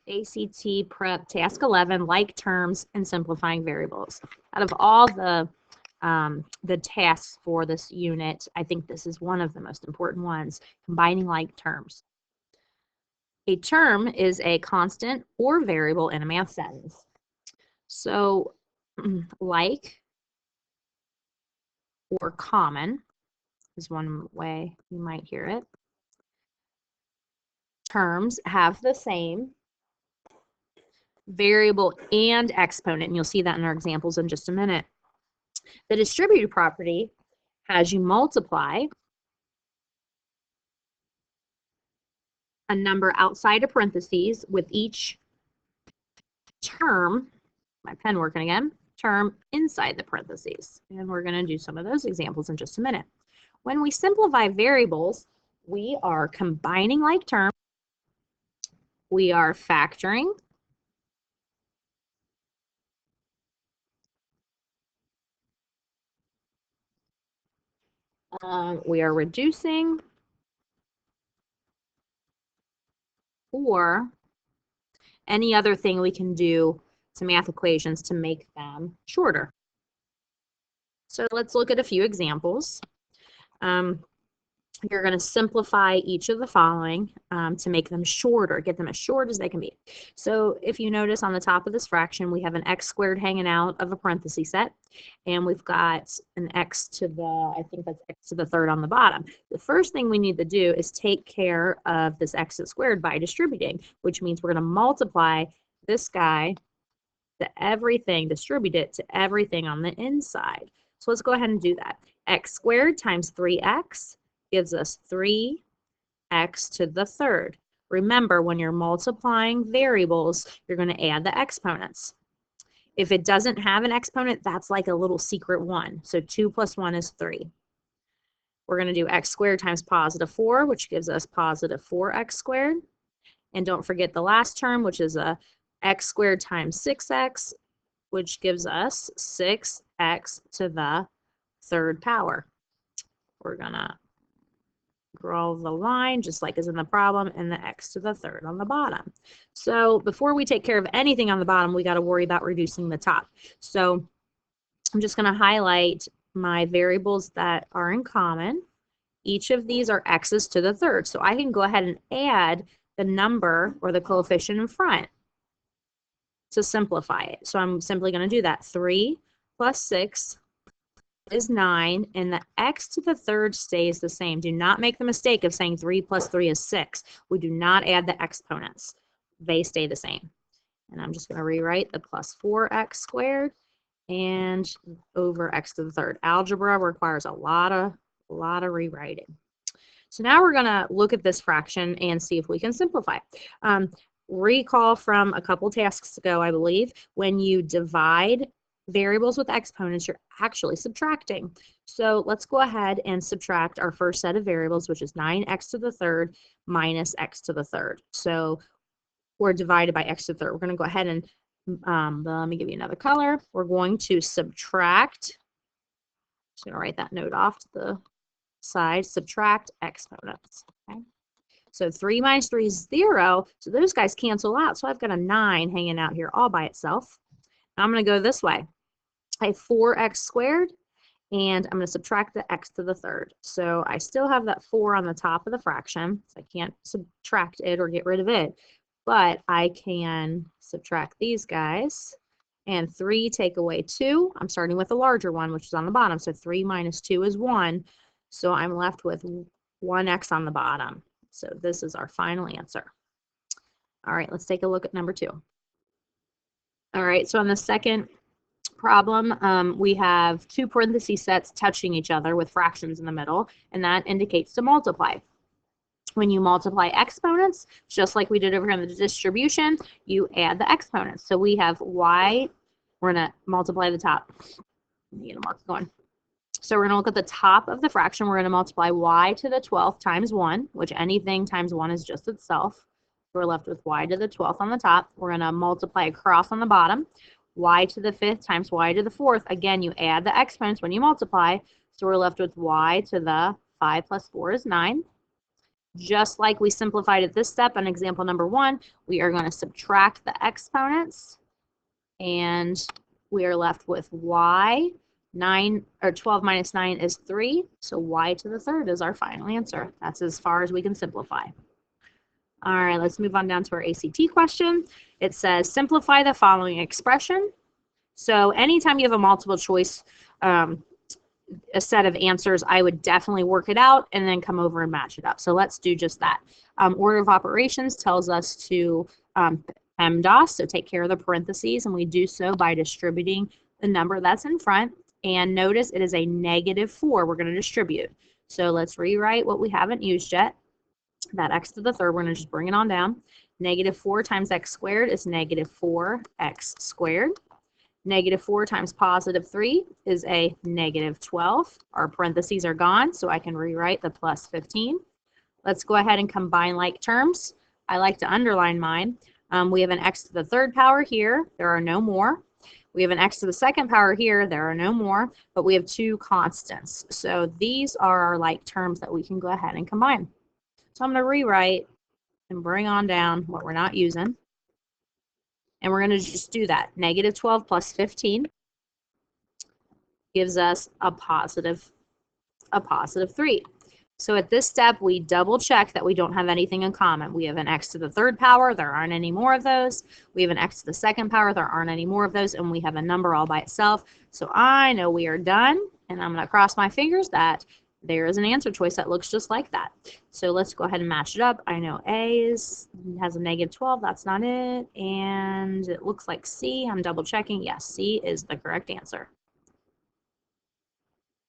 ACT Prep Task 11, like terms and simplifying variables. Out of all the tasks for this unit, I think this is one of the most important ones, combining like terms. A term is a constant or variable in a math sentence. So like or common is one way you might hear it. Terms have the same variable and exponent, and you'll see that in our examples in just a minute. The distributive property has you multiply a number outside of parentheses with each term, my pen working again, term inside the parentheses. And we're going to do some of those examples in just a minute. When we simplify variables, we are combining like terms, we are factoring, we are reducing, or any other thing we can do to math equations to make them shorter. So let's look at a few examples. You're going to simplify each of the following to make them shorter, get them as short as they can be. So if you notice on the top of this fraction, we have an x squared hanging out of a parenthesis set, and we've got an x to the, I think that's x to the third on the bottom. The first thing we need to do is take care of this x squared by distributing, which means we're going to multiply this guy to everything, distribute it to everything on the inside. So let's go ahead and do that. X squared times 3x gives us 3x to the third. Remember, when you're multiplying variables, you're going to add the exponents. If it doesn't have an exponent, that's like a little secret one. So 2 plus 1 is 3. We're going to do x squared times positive 4, which gives us positive 4x squared. And don't forget the last term, which is a x squared times 6x, which gives us 6x to the third power. We're going to draw the line just like is in the problem and the x to the third on the bottom. So before we take care of anything on the bottom, we got to worry about reducing the top. So I'm just going to highlight my variables that are in common. Each of these are x's to the third. So I can go ahead and add the number or the coefficient in front to simplify it. So I'm simply going to do that. 3 plus 6 is 9, and the x to the third stays the same. Do not make the mistake of saying 3 plus 3 is 6. We do not add the exponents. They stay the same. And I'm just going to rewrite the plus 4x squared and over x to the third. Algebra requires a lot of rewriting. So now we're going to look at this fraction and see if we can simplify. Recall from a couple tasks ago, I believe, when you divide variables with exponents, you're actually subtracting. So let's go ahead and subtract our first set of variables, which is 9x to the third minus x to the third. So we're divided by x to the third. We're going to go ahead and let me give you another color. We're going to subtract. Just going to write that note off to the side. Subtract exponents. Okay. So 3 minus 3 is 0. So those guys cancel out. So I've got a 9 hanging out here all by itself. Now I'm going to go this way. I have 4x squared, and I'm going to subtract the x to the third. So I still have that 4 on the top of the fraction. So I can't subtract it or get rid of it, but I can subtract these guys. And 3 take away 2. I'm starting with the larger one, which is on the bottom. So 3 minus 2 is 1. So I'm left with 1x on the bottom. So this is our final answer. All right, let's take a look at number 2. All right, so on the second problem, we have two parenthesis sets touching each other with fractions in the middle, and that indicates to multiply. When you multiply exponents, just like we did over here in the distribution, you add the exponents. So we have y, we're going to multiply the top. Let me get a mark going. So we're going to look at the top of the fraction. We're going to multiply y to the 12th times 1, which anything times 1 is just itself. We're left with y to the 12th on the top. We're going to multiply across on the bottom. Y to the 5th times y to the 4th. Again, you add the exponents when you multiply. So we're left with y to the 5 plus 4 is 9. Just like we simplified at this step in example number 1, we are going to subtract the exponents, and we are left with y. 12 minus 9 is 3, so y to the third is our final answer. That's as far as we can simplify. All right, let's move on down to our ACT question. It says, simplify the following expression. So anytime you have a multiple choice, a set of answers, I would definitely work it out and then come over and match it up. So let's do just that. Order of operations tells us to PEMDAS, so take care of the parentheses, and we do so by distributing the number that's in front. And notice it is a -4 we're going to distribute. So let's rewrite what we haven't used yet. That x to the third, we're going to just bring it on down. -4 times x squared is -4x squared. -4 times +3 is a -12. Our parentheses are gone, so I can rewrite the plus 15. Let's go ahead and combine like terms. I like to underline mine. We have an x to the third power here. There are no more. We have an x to the second power here. There are no more, but we have 2 constants. So these are our like terms that we can go ahead and combine. So I'm going to rewrite and bring on down what we're not using. And we're going to just do that. -12 plus 15 gives us a positive 3. So at this step, we double check that we don't have anything in common. We have an x to the third power. There aren't any more of those. We have an x to the second power. There aren't any more of those. And we have a number all by itself. So I know we are done. And I'm going to cross my fingers that there is an answer choice that looks just like that. So let's go ahead and match it up. I know A has a -12. That's not it. And it looks like C. I'm double checking. Yes, C is the correct answer.